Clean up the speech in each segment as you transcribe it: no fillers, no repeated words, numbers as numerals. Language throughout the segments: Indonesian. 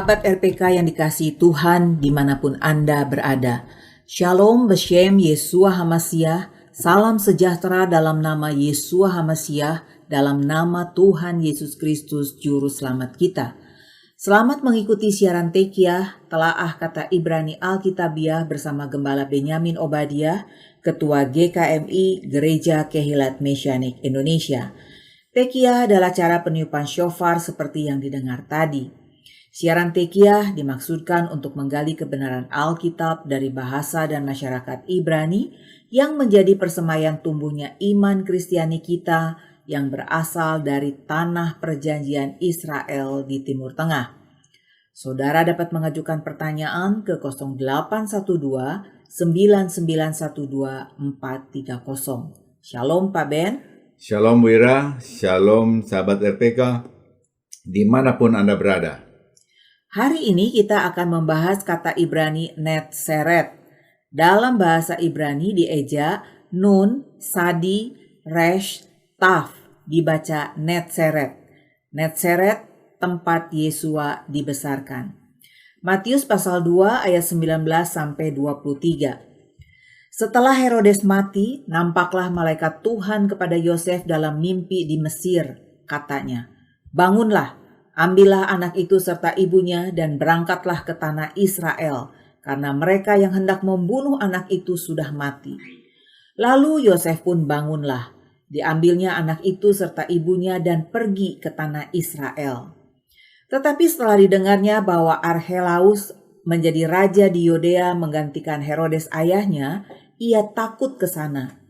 Sahabat RPK yang dikasihi Tuhan dimanapun Anda berada. Shalom Beshem Yeshua HaMashiach, salam sejahtera dalam nama Yeshua HaMashiach, dalam nama Tuhan Yesus Kristus Juru Selamat kita. Selamat mengikuti siaran Tekiah, Telaah Kata Ibrani Alkitabiah bersama Gembala Benyamin Obadiah, Ketua GKMI Gereja Kehilat Mesianik Indonesia. Tekiah adalah cara peniupan shofar seperti yang didengar tadi. Siaran Tekiah dimaksudkan untuk menggali kebenaran Alkitab dari bahasa dan masyarakat Ibrani yang menjadi persemaian tumbuhnya iman Kristiani kita yang berasal dari tanah perjanjian Israel di Timur Tengah. Saudara dapat mengajukan pertanyaan ke 0812 9912 430. Shalom Pak Ben. Shalom Wira, shalom sahabat RPK, dimanapun Anda berada. Hari ini kita akan membahas kata Ibrani Netzeret. Dalam bahasa Ibrani dieja Nun, Sadi, Resh, Taf, dibaca Netzeret. Netzeret, tempat Yesua dibesarkan. Matius pasal 2 ayat 19 sampai 23. Setelah Herodes mati, nampaklah malaikat Tuhan kepada Yosef dalam mimpi di Mesir, katanya, "Bangunlah, ambillah anak itu serta ibunya dan berangkatlah ke tanah Israel, karena mereka yang hendak membunuh anak itu sudah mati." Lalu Yosef pun bangunlah, diambilnya anak itu serta ibunya dan pergi ke tanah Israel. Tetapi setelah didengarnya bahwa Archelaus menjadi raja di Yudea menggantikan Herodes ayahnya, ia takut ke sana.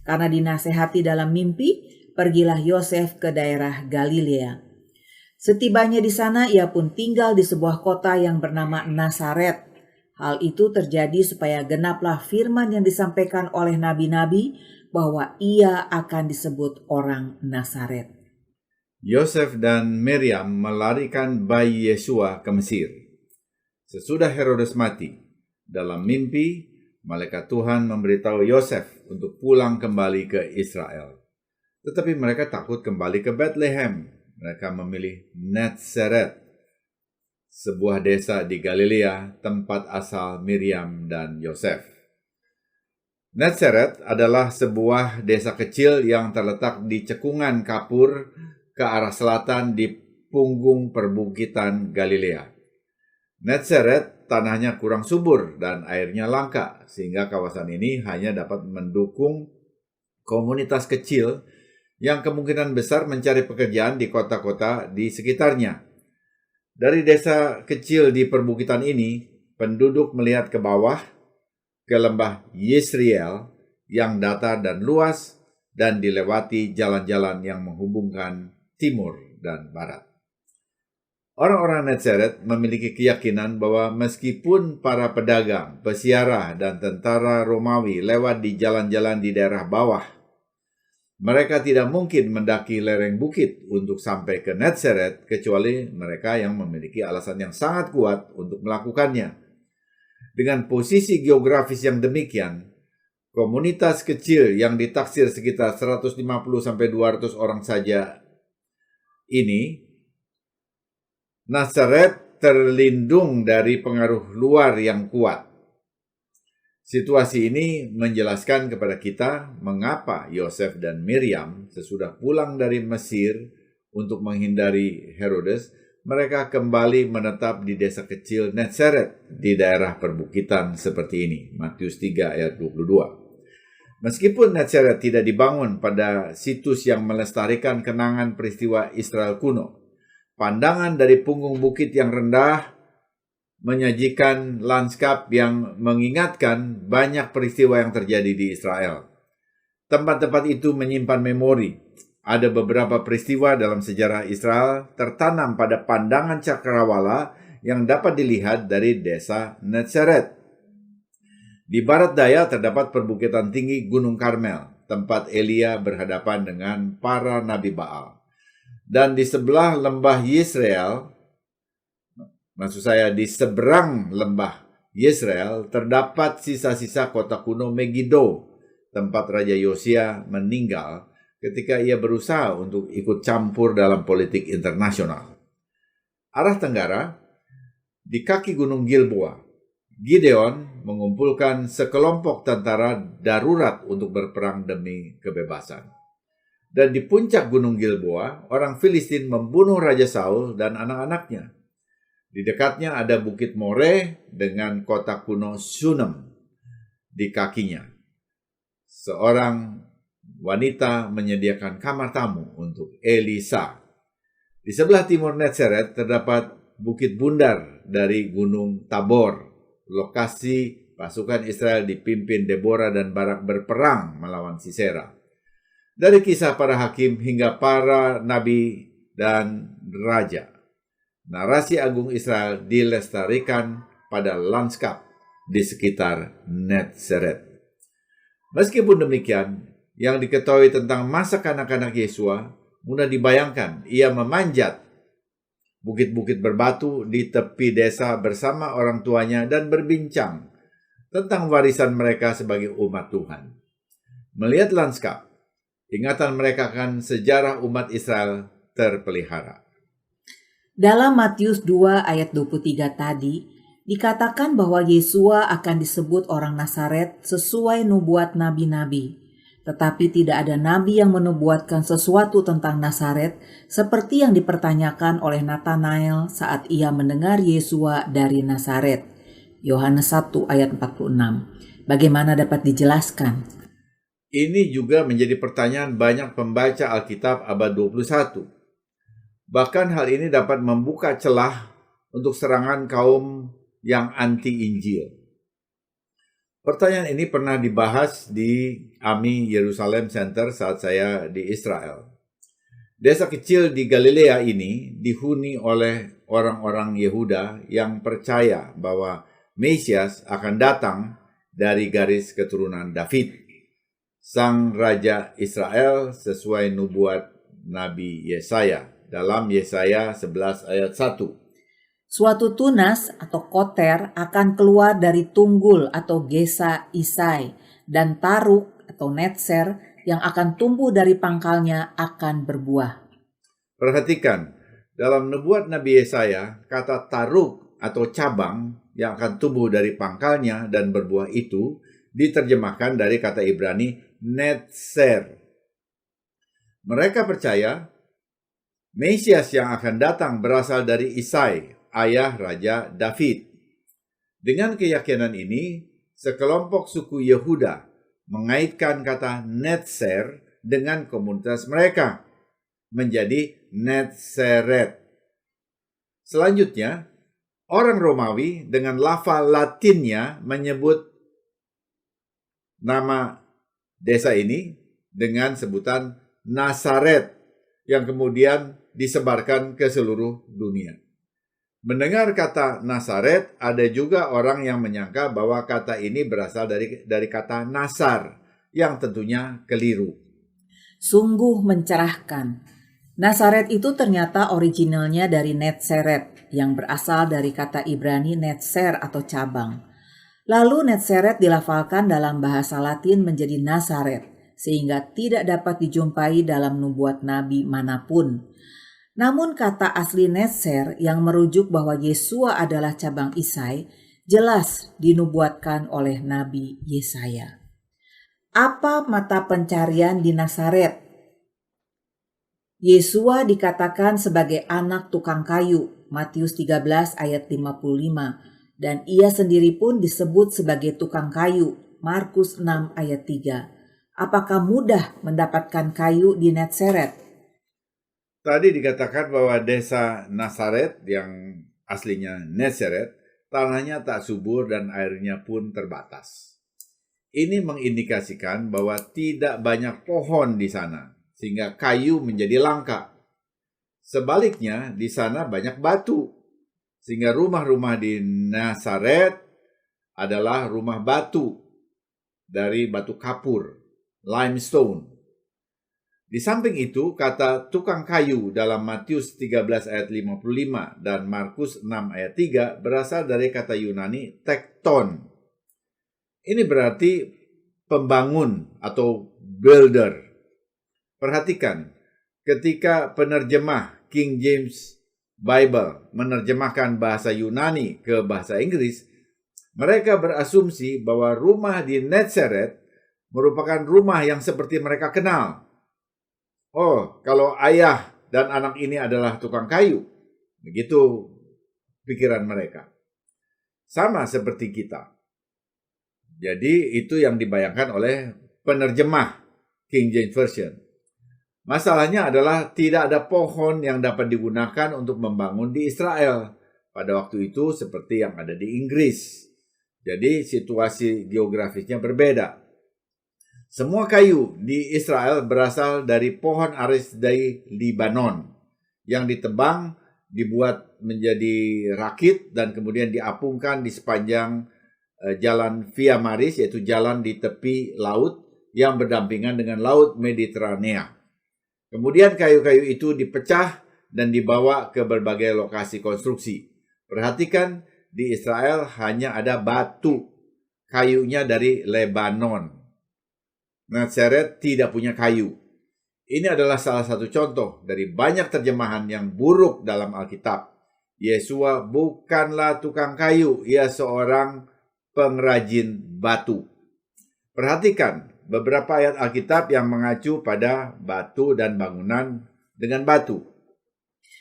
Karena dinasehati dalam mimpi, pergilah Yosef ke daerah Galilea. Setibanya di sana, ia pun tinggal di sebuah kota yang bernama Nazaret. Hal itu terjadi supaya genaplah firman yang disampaikan oleh nabi-nabi bahwa ia akan disebut orang Nazaret. Yosef dan Miriam melarikan bayi Yesua ke Mesir. Sesudah Herodes mati, dalam mimpi, malaikat Tuhan memberitahu Yosef untuk pulang kembali ke Israel. Tetapi mereka takut kembali ke Bethlehem. Mereka memilih Netzeret, sebuah desa di Galilea, tempat asal Miriam dan Yosef. Netzeret adalah sebuah desa kecil yang terletak di cekungan kapur ke arah selatan di punggung perbukitan Galilea. Netzeret tanahnya kurang subur dan airnya langka, sehingga kawasan ini hanya dapat mendukung komunitas kecil yang kemungkinan besar mencari pekerjaan di kota-kota di sekitarnya. Dari desa kecil di perbukitan ini, penduduk melihat ke bawah, ke lembah Yesriel yang datar dan luas, dan dilewati jalan-jalan yang menghubungkan timur dan barat. Orang-orang Netzeret memiliki keyakinan bahwa meskipun para pedagang, pesiarah, dan tentara Romawi lewat di jalan-jalan di daerah bawah, mereka tidak mungkin mendaki lereng bukit untuk sampai ke Netzeret kecuali mereka yang memiliki alasan yang sangat kuat untuk melakukannya. Dengan posisi geografis yang demikian, komunitas kecil yang ditaksir sekitar 150-200 orang saja ini, Nazaret terlindung dari pengaruh luar yang kuat. Situasi ini menjelaskan kepada kita mengapa Yosef dan Miriam sesudah pulang dari Mesir untuk menghindari Herodes, mereka kembali menetap di desa kecil Netzeret di daerah perbukitan seperti ini. Matius 3 ayat 22. Meskipun Netzeret tidak dibangun pada situs yang melestarikan kenangan peristiwa Israel kuno, pandangan dari punggung bukit yang rendah menyajikan lanskap yang mengingatkan banyak peristiwa yang terjadi di Israel. Tempat-tempat itu menyimpan memori. Ada beberapa peristiwa dalam sejarah Israel tertanam pada pandangan cakrawala yang dapat dilihat dari desa Netzeret. Di barat daya terdapat perbukitan tinggi Gunung Karmel, tempat Elia berhadapan dengan para nabi Baal. Dan di sebelah lembah Yesreel, di seberang lembah Yesreel terdapat sisa-sisa kota kuno Megiddo, tempat Raja Yosia meninggal ketika ia berusaha untuk ikut campur dalam politik internasional. Arah tenggara, Di kaki Gunung Gilboa, Gideon mengumpulkan sekelompok tentara darurat untuk berperang demi kebebasan. Dan di puncak Gunung Gilboa, orang Filistin membunuh Raja Saul dan anak-anaknya. Di dekatnya ada Bukit More dengan kota kuno Shunem di kakinya. Seorang wanita menyediakan kamar tamu untuk Elisa. Di sebelah timur Netseret terdapat Bukit Bundar dari Gunung Tabor, lokasi pasukan Israel dipimpin Deborah dan Barak berperang melawan Sisera. Dari kisah para hakim hingga para nabi dan raja, narasi agung Israel dilestarikan pada lanskap di sekitar Netseret. Meskipun demikian, yang diketahui tentang masa kanak-kanak Yesua mudah dibayangkan. Ia memanjat bukit-bukit berbatu di tepi desa bersama orang tuanya dan berbincang tentang warisan mereka sebagai umat Tuhan. Melihat lanskap, ingatan mereka akan sejarah umat Israel terpelihara. Dalam Matius 2 ayat 23 tadi, dikatakan bahwa Yesua akan disebut orang Nazaret sesuai nubuat nabi-nabi. Tetapi tidak ada nabi yang menubuatkan sesuatu tentang Nazaret seperti yang dipertanyakan oleh Nathanael saat ia mendengar Yesua dari Nazaret. Yohanes 1 ayat 46. Bagaimana dapat dijelaskan? Ini juga menjadi pertanyaan banyak pembaca Alkitab abad 21. Bahkan hal ini dapat membuka celah untuk serangan kaum yang anti-Injil. Pertanyaan ini pernah dibahas di AMI Yerusalem Center saat saya di Israel. Desa kecil di Galilea ini dihuni oleh orang-orang Yehuda yang percaya bahwa Mesias akan datang dari garis keturunan David, sang raja Israel sesuai nubuat Nabi Yesaya dalam Yesaya 11 ayat 1. Suatu tunas atau koter akan keluar dari tunggul atau gesa Isai, dan taruk atau netser yang akan tumbuh dari pangkalnya akan berbuah. Perhatikan, dalam nubuat Nabi Yesaya, kata taruk atau cabang yang akan tumbuh dari pangkalnya dan berbuah itu diterjemahkan dari kata Ibrani netser. Mereka percaya Mesias yang akan datang berasal dari Isai, ayah Raja David. Dengan keyakinan ini, sekelompok suku Yehuda mengaitkan kata Netzer dengan komunitas mereka, menjadi Netseret. Selanjutnya, orang Romawi dengan lafal Latinnya menyebut nama desa ini dengan sebutan Nazaret, yang kemudian disebarkan ke seluruh dunia. Mendengar kata Nazaret, ada juga orang yang menyangka bahwa kata ini berasal dari kata Nasar, yang tentunya keliru. Sungguh mencerahkan. Nazaret itu ternyata originalnya dari Netseret, yang berasal dari kata Ibrani netser atau cabang. Lalu Netseret dilafalkan dalam bahasa Latin menjadi Nazaret, sehingga tidak dapat dijumpai dalam nubuat nabi manapun. Namun kata asli Netzer yang merujuk bahwa Yesua adalah cabang Isai jelas dinubuatkan oleh Nabi Yesaya. Apa mata pencarian di Nazaret? Yesua dikatakan sebagai anak tukang kayu, Matius 13 ayat 55, dan ia sendiri pun disebut sebagai tukang kayu, Markus 6 ayat 3. Apakah mudah mendapatkan kayu di Netseret? Tadi dikatakan bahwa desa Nazaret yang aslinya Netseret, tanahnya tak subur dan airnya pun terbatas. Ini mengindikasikan bahwa tidak banyak pohon di sana, sehingga kayu menjadi langka. Sebaliknya, di sana banyak batu, sehingga rumah-rumah di Nazaret adalah rumah batu dari batu kapur, limestone. Di samping itu, kata tukang kayu dalam Matius 13 ayat 55 dan Markus 6 ayat 3 berasal dari kata Yunani tekton. Ini berarti pembangun atau builder. Perhatikan, ketika penerjemah King James Bible menerjemahkan bahasa Yunani ke bahasa Inggris, mereka berasumsi bahwa rumah di Nazaret merupakan rumah yang seperti mereka kenal. Oh, kalau ayah dan anak ini adalah tukang kayu. Begitu pikiran mereka. Sama seperti kita. Jadi itu yang dibayangkan oleh penerjemah King James Version. Masalahnya adalah tidak ada pohon yang dapat digunakan untuk membangun di Israel pada waktu itu seperti yang ada di Inggris. Jadi situasi geografisnya berbeda. Semua kayu di Israel berasal dari pohon aris dari Libanon yang ditebang, dibuat menjadi rakit dan kemudian diapungkan di sepanjang jalan Via Maris, yaitu jalan di tepi laut yang berdampingan dengan Laut Mediterania. Kemudian kayu-kayu itu dipecah dan dibawa ke berbagai lokasi konstruksi. Perhatikan, di Israel hanya ada batu, kayunya dari Lebanon. Nazaret tidak punya kayu. Ini adalah salah satu contoh dari banyak terjemahan yang buruk dalam Alkitab. Yesua bukanlah tukang kayu, ia seorang pengrajin batu. Perhatikan beberapa ayat Alkitab yang mengacu pada batu dan bangunan dengan batu.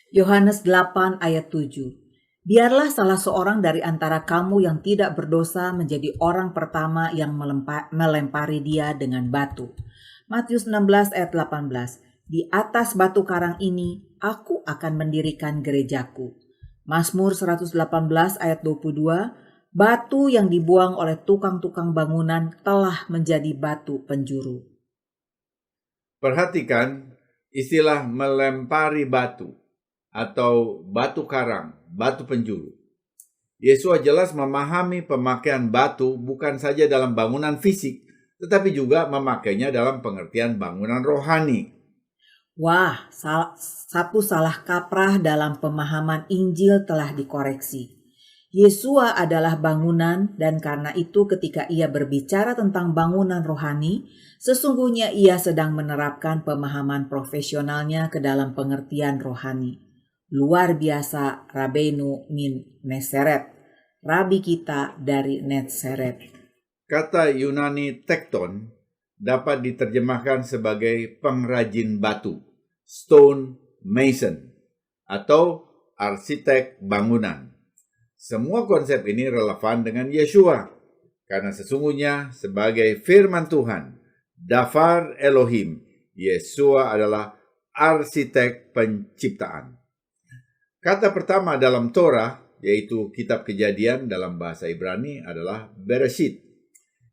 Yohanes 8 ayat 7. Biarlah salah seorang dari antara kamu yang tidak berdosa menjadi orang pertama yang melempari dia dengan batu. Matius 16 ayat 18. Di atas batu karang ini aku akan mendirikan gerejaku. Mazmur 118 ayat 22. Batu yang dibuang oleh tukang-tukang bangunan telah menjadi batu penjuru. Perhatikan istilah melempari batu atau batu karang, batu penjuru. Yesua jelas memahami pemakaian batu bukan saja dalam bangunan fisik, tetapi juga memakainya dalam pengertian bangunan rohani. Wah, satu salah kaprah dalam pemahaman Injil telah dikoreksi. Yesua adalah bangunan, dan karena itu ketika ia berbicara tentang bangunan rohani, sesungguhnya ia sedang menerapkan pemahaman profesionalnya ke dalam pengertian rohani. Luar biasa, Rabbeinu min Nazaret, Rabi kita dari Nazaret. Kata Yunani tekton dapat diterjemahkan sebagai pengrajin batu, stone mason, atau arsitek bangunan. Semua konsep ini relevan dengan Yeshua, karena sesungguhnya sebagai firman Tuhan, Dafar Elohim, Yeshua adalah arsitek penciptaan. Kata pertama dalam Torah, yaitu kitab Kejadian dalam bahasa Ibrani adalah Bereshit,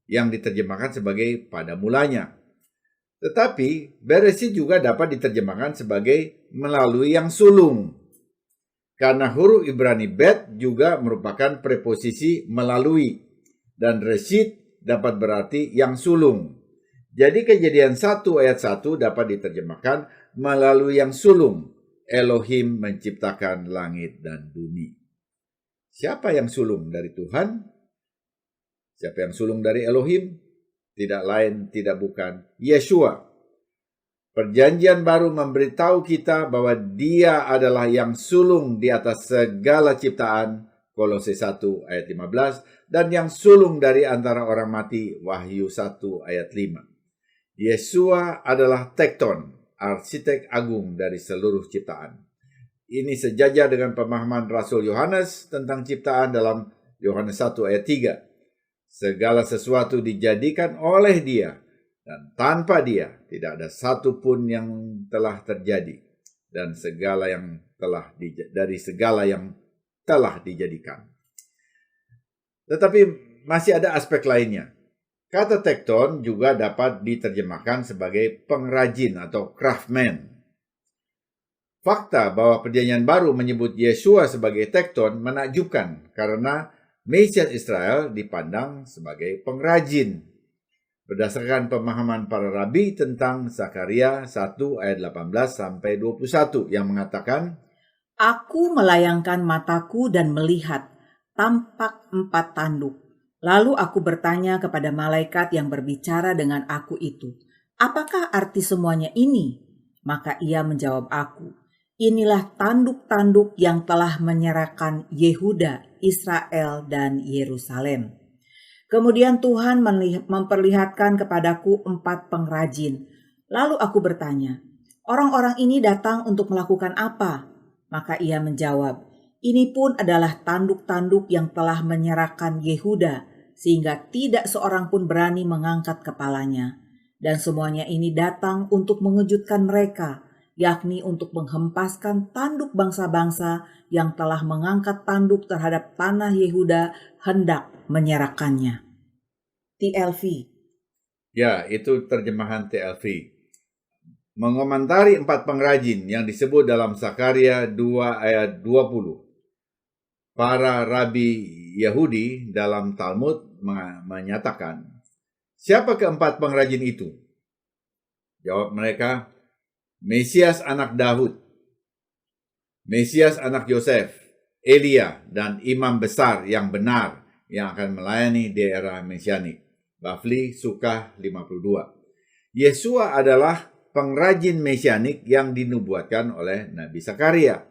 yang diterjemahkan sebagai pada mulanya. Tetapi Bereshit juga dapat diterjemahkan sebagai melalui yang sulung. Karena huruf Ibrani bet juga merupakan preposisi melalui, dan reshit dapat berarti yang sulung. Jadi Kejadian 1 ayat 1 dapat diterjemahkan melalui yang sulung. Elohim menciptakan langit dan bumi. Siapa yang sulung dari Tuhan? Siapa yang sulung dari Elohim? Tidak lain, tidak bukan Yeshua. Perjanjian baru memberitahu kita bahwa dia adalah yang sulung di atas segala ciptaan, Kolose 1 ayat 15, dan yang sulung dari antara orang mati, Wahyu 1 ayat 5. Yeshua adalah tekton, arsitek agung dari seluruh ciptaan. Ini sejajar dengan pemahaman Rasul Yohanes tentang ciptaan dalam Yohanes 1 ayat 3. Segala sesuatu dijadikan oleh dia, dan tanpa dia tidak ada satupun yang telah terjadi, dan dari segala yang telah dijadikan. Tetapi masih ada aspek lainnya. Kata tekton juga dapat diterjemahkan sebagai pengrajin atau craftsman. Fakta bahwa Perjanjian Baru menyebut Yeshua sebagai tekton menakjubkan karena Mesias Israel dipandang sebagai pengrajin. Berdasarkan pemahaman para rabi tentang Zakaria 1 ayat 18 sampai 21 yang mengatakan, Aku melayangkan mataku dan melihat, tampak 4 tanduk. Lalu aku bertanya kepada malaikat yang berbicara dengan aku itu, apakah arti semuanya ini? Maka ia menjawab aku, Inilah tanduk-tanduk yang telah menyerahkan Yehuda, Israel, dan Yerusalem. Kemudian Tuhan memperlihatkan kepadaku 4 pengrajin. Lalu aku bertanya, orang-orang ini datang untuk melakukan apa? Maka ia menjawab, ini pun adalah tanduk-tanduk yang telah menyerahkan Yehuda, sehingga tidak seorang pun berani mengangkat kepalanya. Dan semuanya ini datang untuk mengejutkan mereka, yakni untuk menghempaskan tanduk bangsa-bangsa yang telah mengangkat tanduk terhadap tanah Yehuda hendak menyerahkannya. TLV. Ya, itu terjemahan TLV. Mengomentari 4 pengrajin yang disebut dalam Zakaria 2 ayat 20. Para rabi Yahudi dalam Talmud menyatakan, siapa keempat pengrajin itu? Jawab mereka, Mesias anak Daud, Mesias anak Yosef, Elia, dan imam besar yang benar yang akan melayani di era Mesianik. Bavli Sukah 52. Yesua adalah pengrajin Mesianik yang dinubuatkan oleh Nabi Zakaria.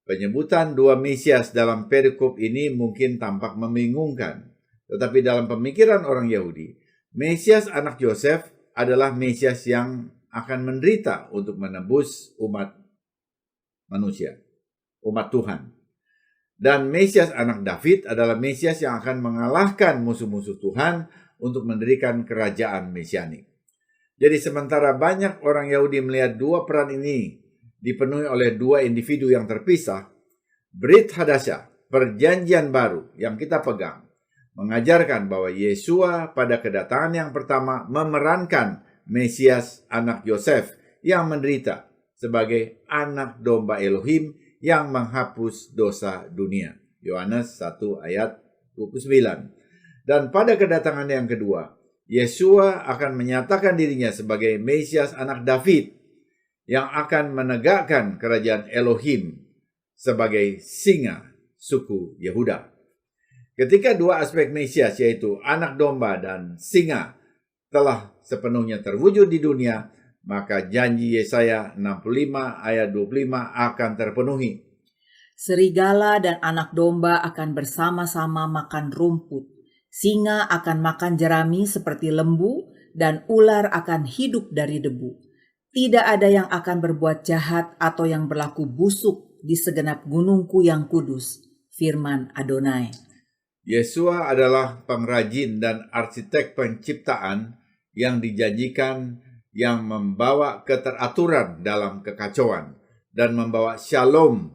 Penyebutan 2 Mesias dalam perikop ini mungkin tampak membingungkan, tetapi dalam pemikiran orang Yahudi, Mesias anak Yosef adalah Mesias yang akan menderita untuk menebus umat manusia, umat Tuhan. Dan Mesias anak David adalah Mesias yang akan mengalahkan musuh-musuh Tuhan untuk mendirikan kerajaan Mesianik. Jadi sementara banyak orang Yahudi melihat 2 peran ini dipenuhi oleh 2 individu yang terpisah, Brit Hadasyah, perjanjian baru yang kita pegang, mengajarkan bahwa Yesua pada kedatangan yang pertama memerankan Mesias anak Yosef yang menderita sebagai anak domba Elohim yang menghapus dosa dunia. Yohanes 1 ayat 29. Dan pada kedatangan yang kedua, Yesua akan menyatakan dirinya sebagai Mesias anak David yang akan menegakkan kerajaan Elohim sebagai singa suku Yehuda. Ketika 2 aspek Mesias yaitu anak domba dan singa telah sepenuhnya terwujud di dunia, maka janji Yesaya 65 ayat 25 akan terpenuhi. Serigala dan anak domba akan bersama-sama makan rumput. Singa akan makan jerami seperti lembu, dan ular akan hidup dari debu. Tidak ada yang akan berbuat jahat atau yang berlaku busuk di segenap gunungku yang kudus, firman Adonai. Yesua adalah pengrajin dan arsitek penciptaan yang dijanjikan yang membawa keteraturan dalam kekacauan dan membawa shalom,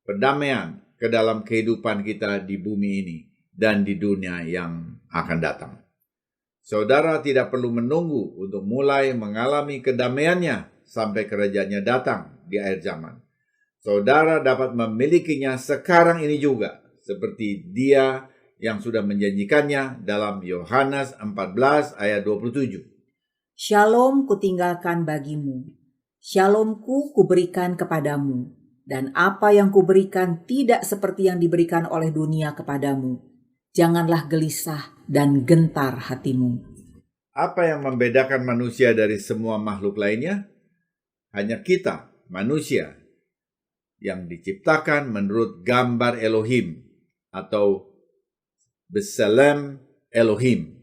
perdamaian ke dalam kehidupan kita di bumi ini dan di dunia yang akan datang. Saudara tidak perlu menunggu untuk mulai mengalami kedamaiannya sampai kerajaannya datang di akhir zaman. Saudara dapat memilikinya sekarang ini juga, seperti Dia yang sudah menjanjikannya dalam Yohanes 14 ayat 27. Shalom kutinggalkan bagimu, shalomku kuberikan kepadamu, dan apa yang kuberikan tidak seperti yang diberikan oleh dunia kepadamu. Janganlah gelisah dan gentar hatimu. Apa yang membedakan manusia dari semua makhluk lainnya? Hanya kita, manusia, yang diciptakan menurut gambar Elohim atau Beselem Elohim.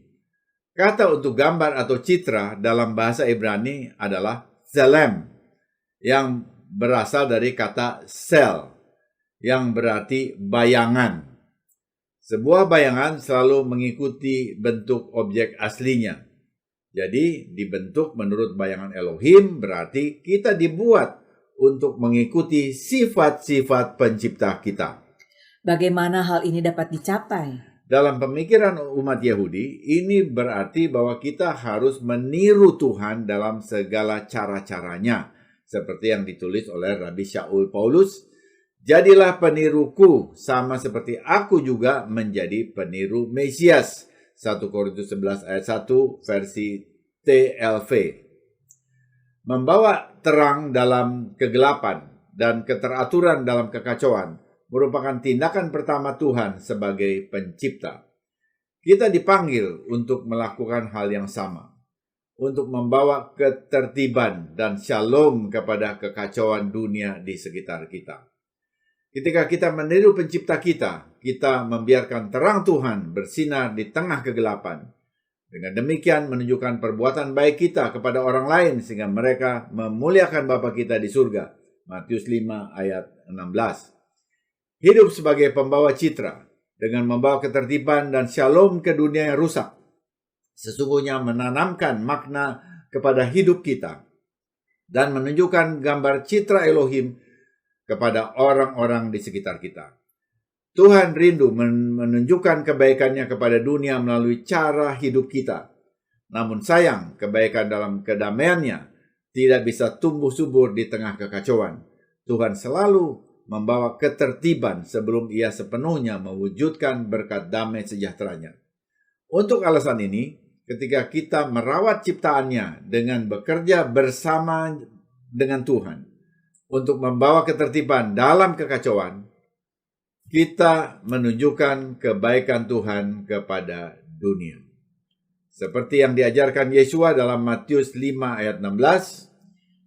Kata untuk gambar atau citra dalam bahasa Ibrani adalah Zelem, yang berasal dari kata sel, yang berarti bayangan. Sebuah bayangan selalu mengikuti bentuk objek aslinya. Jadi dibentuk menurut bayangan Elohim berarti kita dibuat untuk mengikuti sifat-sifat pencipta kita. Bagaimana hal ini dapat dicapai? Dalam pemikiran umat Yahudi, ini berarti bahwa kita harus meniru Tuhan dalam segala cara-caranya. Seperti yang ditulis oleh Rabi Shaul Paulus, jadilah peniruku sama seperti aku juga menjadi peniru Mesias. 1 Korintus 11 ayat 1 versi TLV. Membawa terang dalam kegelapan dan keteraturan dalam kekacauan merupakan tindakan pertama Tuhan sebagai pencipta. Kita dipanggil untuk melakukan hal yang sama, untuk membawa ketertiban dan shalom kepada kekacauan dunia di sekitar kita. Ketika kita meniru pencipta kita, kita membiarkan terang Tuhan bersinar di tengah kegelapan. Dengan demikian menunjukkan perbuatan baik kita kepada orang lain sehingga mereka memuliakan Bapa kita di surga. Matius 5 ayat 16. Hidup sebagai pembawa citra dengan membawa ketertiban dan shalom ke dunia yang rusak, sesungguhnya menanamkan makna kepada hidup kita dan menunjukkan gambar citra Elohim kepada orang-orang di sekitar kita. Tuhan rindu menunjukkan kebaikannya kepada dunia melalui cara hidup kita. Namun sayang, kebaikan dalam kedamaiannya tidak bisa tumbuh subur di tengah kekacauan. Tuhan selalu membawa ketertiban sebelum Ia sepenuhnya mewujudkan berkat damai sejahteranya. Untuk alasan ini, ketika kita merawat ciptaannya dengan bekerja bersama dengan Tuhan untuk membawa ketertiban dalam kekacauan, kita menunjukkan kebaikan Tuhan kepada dunia. Seperti yang diajarkan Yesua dalam Matius 5 ayat 16,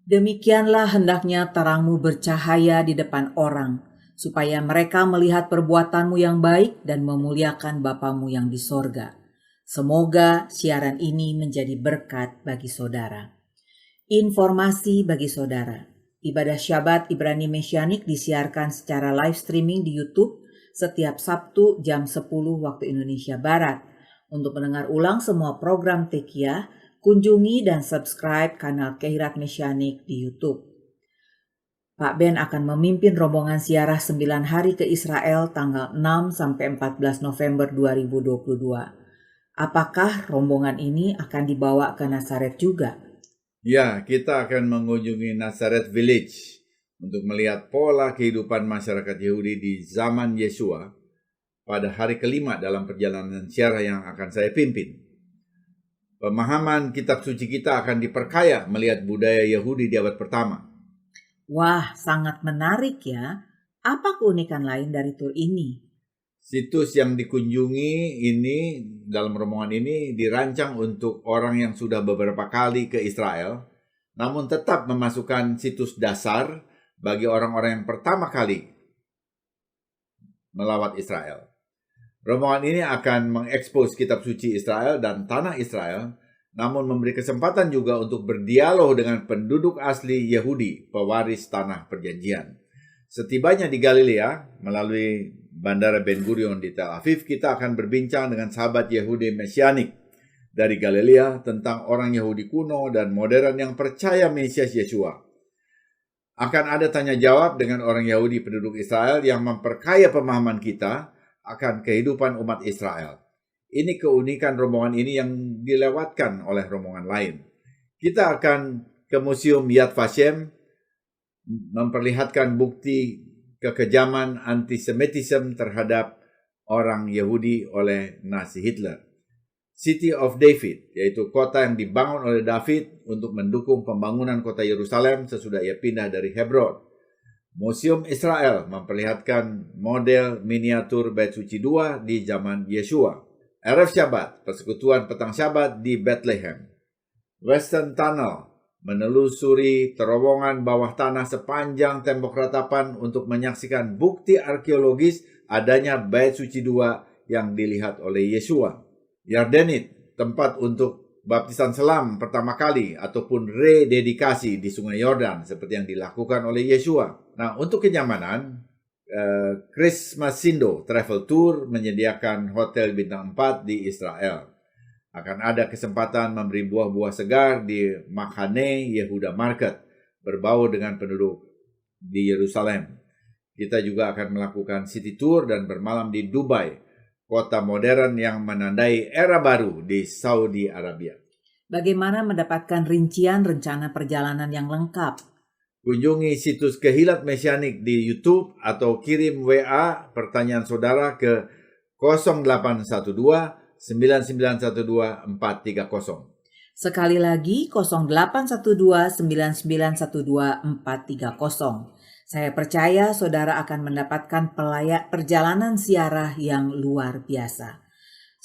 demikianlah hendaknya terangmu bercahaya di depan orang, supaya mereka melihat perbuatanmu yang baik dan memuliakan Bapamu yang di sorga. Semoga siaran ini menjadi berkat bagi saudara. Informasi bagi saudara. Ibadah Syabat Ibrani Mesianik disiarkan secara live streaming di YouTube setiap Sabtu jam 10 waktu Indonesia Barat. Untuk mendengar ulang semua program Tekiah, kunjungi dan subscribe kanal Kehriat Mesianik di YouTube. Pak Ben akan memimpin rombongan ziarah 9 hari ke Israel tanggal 6 sampai 14 November 2022. Apakah rombongan ini akan dibawa ke Nazaret juga? Ya, kita akan mengunjungi Nazareth Village untuk melihat pola kehidupan masyarakat Yahudi di zaman Yesua pada hari kelima dalam perjalanan ziarah yang akan saya pimpin. Pemahaman kitab suci kita akan diperkaya melihat budaya Yahudi di abad pertama. Wah, sangat menarik ya. Apa keunikan lain dari tur ini? Situs yang dikunjungi ini dalam rombongan ini dirancang untuk orang yang sudah beberapa kali ke Israel, namun tetap memasukkan situs dasar bagi orang-orang yang pertama kali melawat Israel. Rombongan ini akan mengekspos kitab suci Israel dan tanah Israel, namun memberi kesempatan juga untuk berdialog dengan penduduk asli Yahudi, pewaris tanah perjanjian. Setibanya di Galilea, melalui Bandara Ben Gurion di Tel Aviv, kita akan berbincang dengan sahabat Yahudi Mesianik dari Galilea tentang orang Yahudi kuno dan modern yang percaya Mesias Yesua. Akan ada tanya jawab dengan orang Yahudi penduduk Israel yang memperkaya pemahaman kita akan kehidupan umat Israel. Ini keunikan rombongan ini yang dilewatkan oleh rombongan lain. Kita akan ke Museum Yad Vashem, memperlihatkan bukti kekejaman antisemitisme terhadap orang Yahudi oleh Nazi Hitler. City of David, yaitu kota yang dibangun oleh David untuk mendukung pembangunan kota Yerusalem sesudah ia pindah dari Hebron. Museum Israel memperlihatkan model miniatur Bait Suci II di zaman Yesua. Erev Syabat, persekutuan petang Syabat di Bethlehem. Western Tunnel, menelusuri terowongan bawah tanah sepanjang tembok ratapan untuk menyaksikan bukti arkeologis adanya Bait Suci II yang dilihat oleh Yesua. Yardenit, tempat untuk baptisan selam pertama kali ataupun rededikasi di Sungai Yordan seperti yang dilakukan oleh Yesua. Nah, untuk kenyamanan, Christmas Sindo Travel Tour menyediakan hotel bintang 4 di Israel. Akan ada kesempatan memberi buah-buah segar di Machane Yehuda Market, berbau dengan penduduk di Yerusalem. Kita juga akan melakukan city tour dan bermalam di Dubai, kota modern yang menandai era baru di Saudi Arabia. Bagaimana mendapatkan rincian rencana perjalanan yang lengkap? Kunjungi situs Kehriat Mesianik di YouTube atau kirim WA pertanyaan saudara ke 0812 9912 430. Sekali lagi 0812 9912 430. Saya percaya saudara akan mendapatkan perjalanan ziarah yang luar biasa.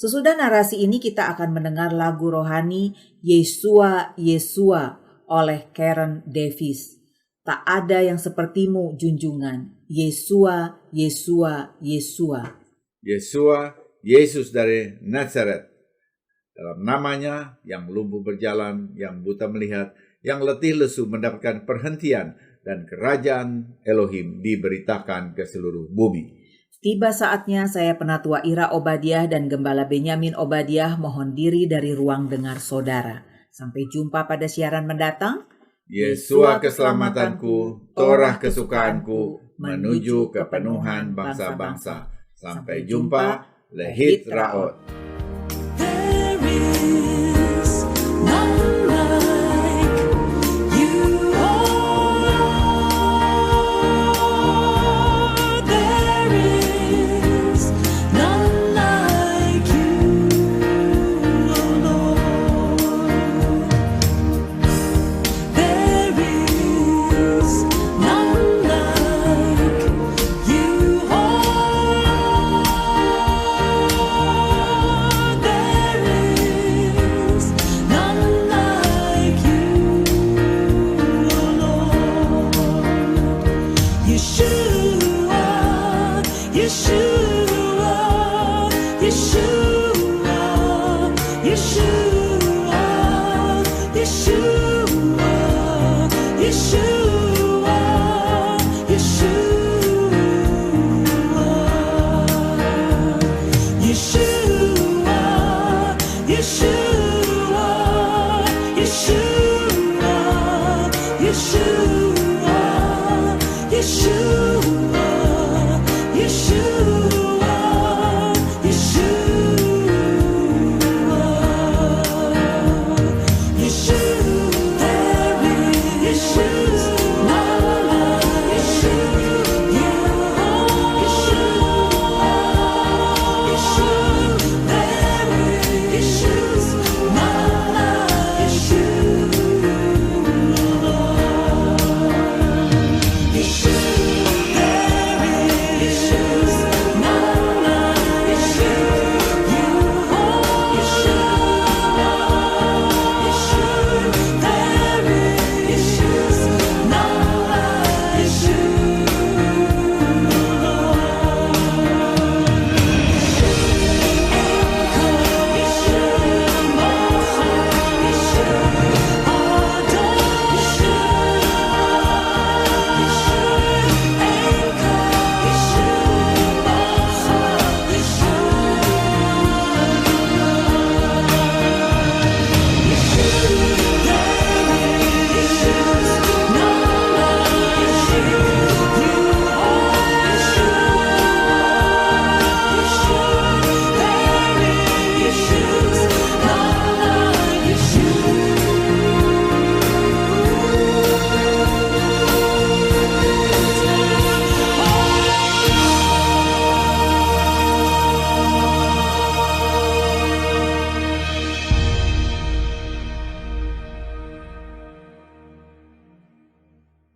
Sesudah narasi ini kita akan mendengar lagu rohani Yesua Yesua oleh Karen Davis. Tak ada yang sepertimu junjungan, Yesua Yesua Yesua. Yesua, Yesus dari Nazaret. Dalam namanya, yang lumpuh berjalan, yang buta melihat, yang letih lesu mendapatkan perhentian, dan kerajaan Elohim diberitakan ke seluruh bumi. Tiba saatnya saya Penatua Ira Obadiah dan Gembala Benyamin Obadiah mohon diri dari ruang dengar saudara. Sampai jumpa pada siaran mendatang. Yesua keselamatanku, Torah kesukaanku, menuju kepenuhan bangsa-bangsa. Sampai jumpa, Lehit Raot. There is none like you, Lord. There is none like you, Lord. There is none like you, There is none like you, Lord. Yeshua, Yeshua, Yeshua, Yeshua, Yeshua, Yeshua, Yeshua. Yeshua, Yeshua, Yeshua, Yeshua, Yeshua.